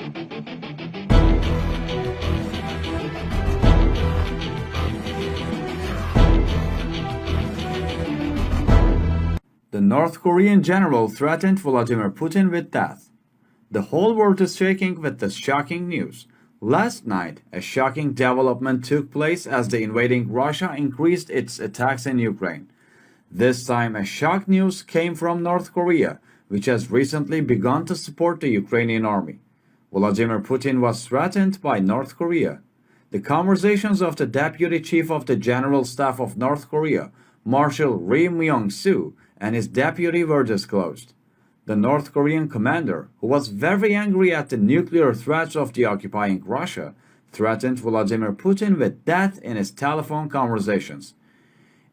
The North Korean general threatened Vladimir Putin with death. The whole world is shaking with the shocking news. Last night, a shocking development took place as the invading Russia increased its attacks in Ukraine. This time, a shock news came from North Korea, which has recently begun to support the Ukrainian army. Vladimir Putin was threatened by North Korea. The conversations of the Deputy Chief of the General Staff of North Korea, Marshal Ri Myung-soo, and his deputy were disclosed. The North Korean commander, who was very angry at the nuclear threats of the occupying Russia, threatened Vladimir Putin with death in his telephone conversations.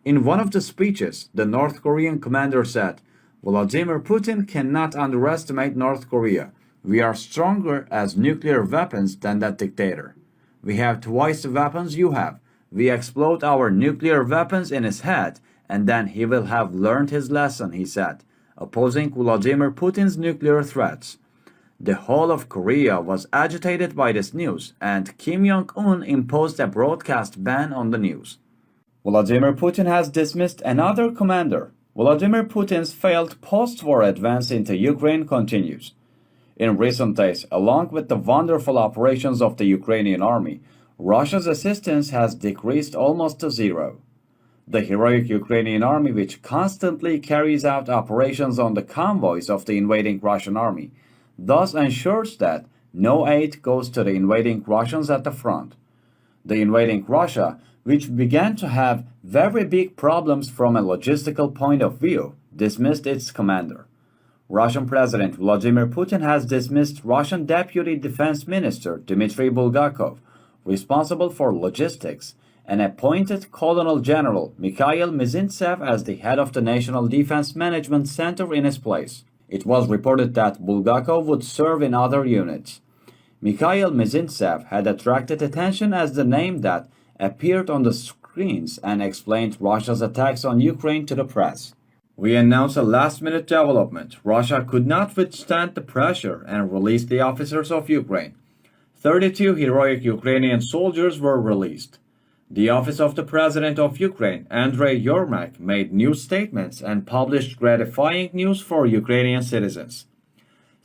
In one of the speeches, the North Korean commander said, "Vladimir Putin cannot underestimate North Korea. We are stronger as nuclear weapons than that dictator. We have twice the weapons you have. We explode our nuclear weapons in his head, and then he will have learned his lesson," he said, opposing Vladimir Putin's nuclear threats. The whole of Korea was agitated by this news, and Kim Jong-un imposed a broadcast ban on the news. Vladimir Putin has dismissed another commander. Vladimir Putin's failed post-war advance into Ukraine continues. In recent days, along with the wonderful operations of the Ukrainian army, Russia's assistance has decreased almost to zero. The heroic Ukrainian army, which constantly carries out operations on the convoys of the invading Russian army, thus ensures that no aid goes to the invading Russians at the front. The invading Russia, which began to have very big problems from a logistical point of view, dismissed its commander. Russian President Vladimir Putin has dismissed Russian Deputy Defense Minister Dmitry Bulgakov, responsible for logistics, and appointed Colonel General Mikhail Mizintsev as the head of the National Defense Management Center in his place. It was reported that Bulgakov would serve in other units. Mikhail Mizintsev had attracted attention as the name that appeared on the screens and explained Russia's attacks on Ukraine to the press. "We announced a last-minute development. Russia could not withstand the pressure and released the officers of Ukraine. 32 heroic Ukrainian soldiers were released. The office of the President of Ukraine, Andrei Yermak, made new statements and published gratifying news for Ukrainian citizens.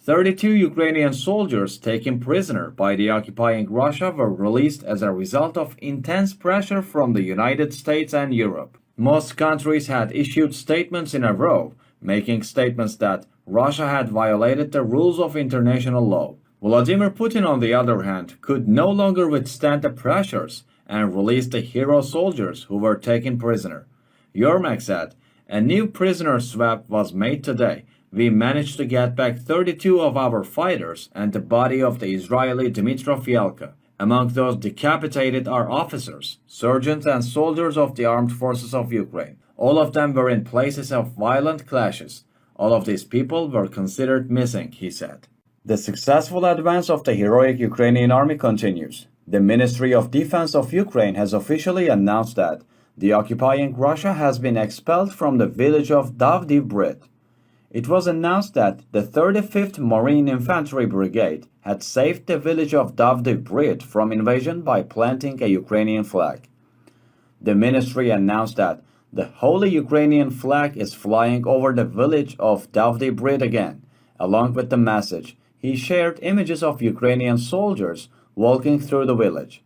32 Ukrainian soldiers taken prisoner by the occupying Russia were released as a result of intense pressure from the United States and Europe. Most countries had issued statements in a row, making statements that Russia had violated the rules of international law. Vladimir Putin, on the other hand, could no longer withstand the pressures and released the hero soldiers who were taken prisoner. Yermak said, "A new prisoner swap was made today. We managed to get back 32 of our fighters and the body of the Israeli Dmytro Fialka. Among those decapitated are officers, sergeants, and soldiers of the armed forces of Ukraine. All of them were in places of violent clashes. All of these people were considered missing," he said. The successful advance of the heroic Ukrainian army continues. The Ministry of Defense of Ukraine has officially announced that the occupying Russia has been expelled from the village of Davdi Brit. It was announced that the 35th Marine Infantry Brigade had saved the village of Davdi Brit from invasion by planting a Ukrainian flag. The ministry announced that the holy Ukrainian flag is flying over the village of Davdi Brit again. Along with the message, he shared images of Ukrainian soldiers walking through the village.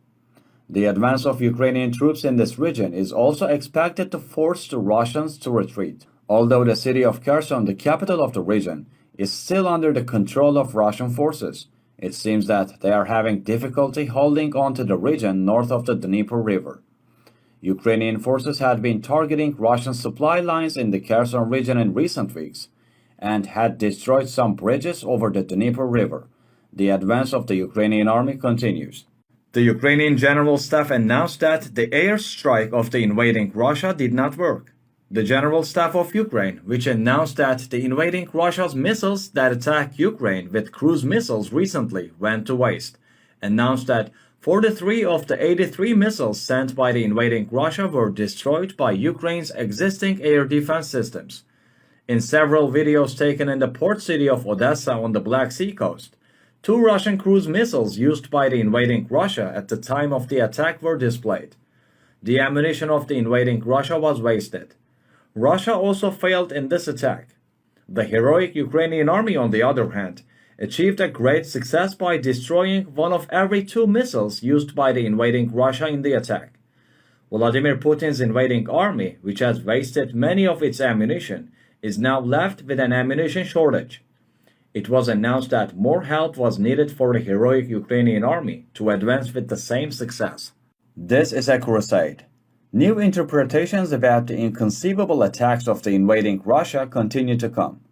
The advance of Ukrainian troops in this region is also expected to force the Russians to retreat. Although the city of Kherson, the capital of the region, is still under the control of Russian forces, it seems that they are having difficulty holding on to the region north of the Dnieper River. Ukrainian forces had been targeting Russian supply lines in the Kherson region in recent weeks and had destroyed some bridges over the Dnieper River. The advance of the Ukrainian army continues. The Ukrainian General Staff announced that the airstrike of the invading Russia did not work. The General Staff of Ukraine, which announced that the invading Russia's missiles that attacked Ukraine with cruise missiles recently went to waste, announced that 43 of the 83 missiles sent by the invading Russia were destroyed by Ukraine's existing air defense systems. In several videos taken in the port city of Odessa on the Black Sea coast, Two Russian cruise missiles used by the invading Russia at the time of the attack were displayed. The ammunition of the invading Russia was wasted. Russia also failed in this attack. The heroic Ukrainian army, on the other hand, achieved a great success by destroying one of every two missiles used by the invading Russia in the attack. Vladimir Putin's invading army, which has wasted many of its ammunition, is now left with an ammunition shortage. It was announced that more help was needed for the heroic Ukrainian army to advance with the same success. This is a crusade. New interpretations about the inconceivable attacks of the invading Russia continue to come.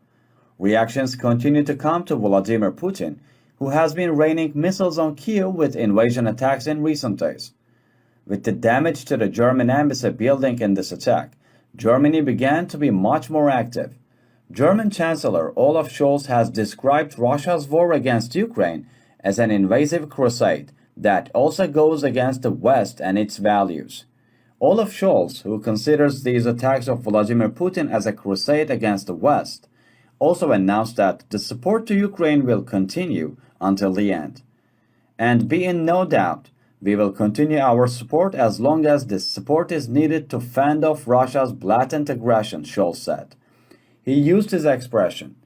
Reactions continue to come to Vladimir Putin, who has been raining missiles on Kyiv with invasion attacks in recent days. With the damage to the German embassy building in this attack, Germany began to be much more active. German Chancellor Olaf Scholz has described Russia's war against Ukraine as an invasive crusade that also goes against the West and its values. Olaf Scholz, who considers these attacks of Vladimir Putin as a crusade against the West, also announced that the support to Ukraine will continue until the end. And be in no doubt, we will continue our support as long as this support is needed to fend off Russia's blatant aggression, Scholz said. He used his expression.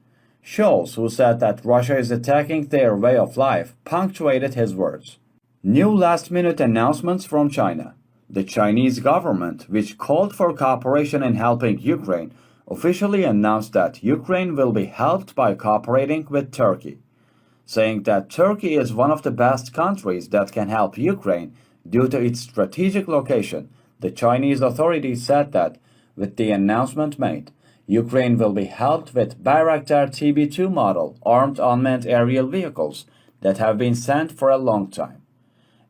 Scholz, who said that Russia is attacking their way of life, punctuated his words. New last-minute announcements from China. The Chinese government, which called for cooperation in helping Ukraine, officially announced that Ukraine will be helped by cooperating with Turkey, saying that Turkey is one of the best countries that can help Ukraine due to its strategic location. The Chinese authorities said that, with the announcement made, Ukraine will be helped with Bayraktar TB2 model armed unmanned aerial vehicles that have been sent for a long time.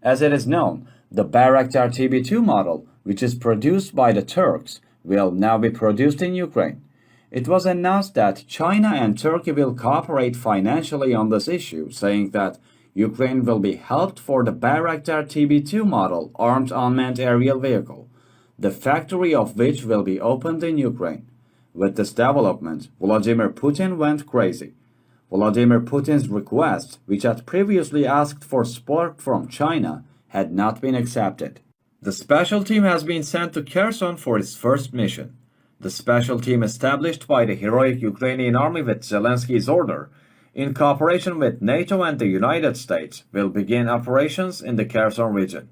As it is known, the Bayraktar TB2 model, which is produced by the Turks, will now be produced in Ukraine. It was announced that China and Turkey will cooperate financially on this issue, saying that Ukraine will be helped for the Bayraktar TB2 model armed unmanned aerial vehicle, the factory of which will be opened in Ukraine. With this development, Vladimir Putin went crazy. Vladimir Putin's request, which had previously asked for support from China, had not been accepted. The special team has been sent to Kherson for its first mission. The special team established by the heroic Ukrainian army with Zelensky's order, in cooperation with NATO and the United States, will begin operations in the Kherson region.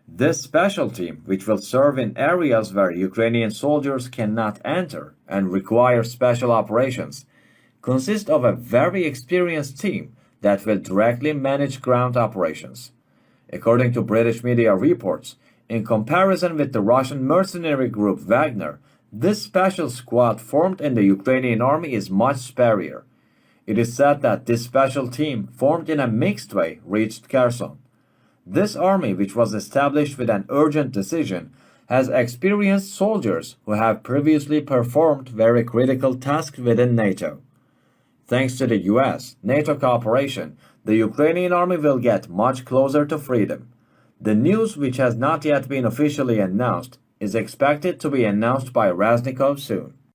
This special team, which will serve in areas where Ukrainian soldiers cannot enter and require special operations, consists of a very experienced team that will directly manage ground operations. According to British media reports, in comparison with the Russian mercenary group Wagner, this special squad formed in the Ukrainian army is much superior. It is said that this special team, formed in a mixed way, reached Kherson. This army, which was established with an urgent decision, has experienced soldiers who have previously performed very critical tasks within NATO. Thanks to the US, NATO cooperation, the Ukrainian army will get much closer to freedom. The news, which has not yet been officially announced, is expected to be announced by Raznikov soon.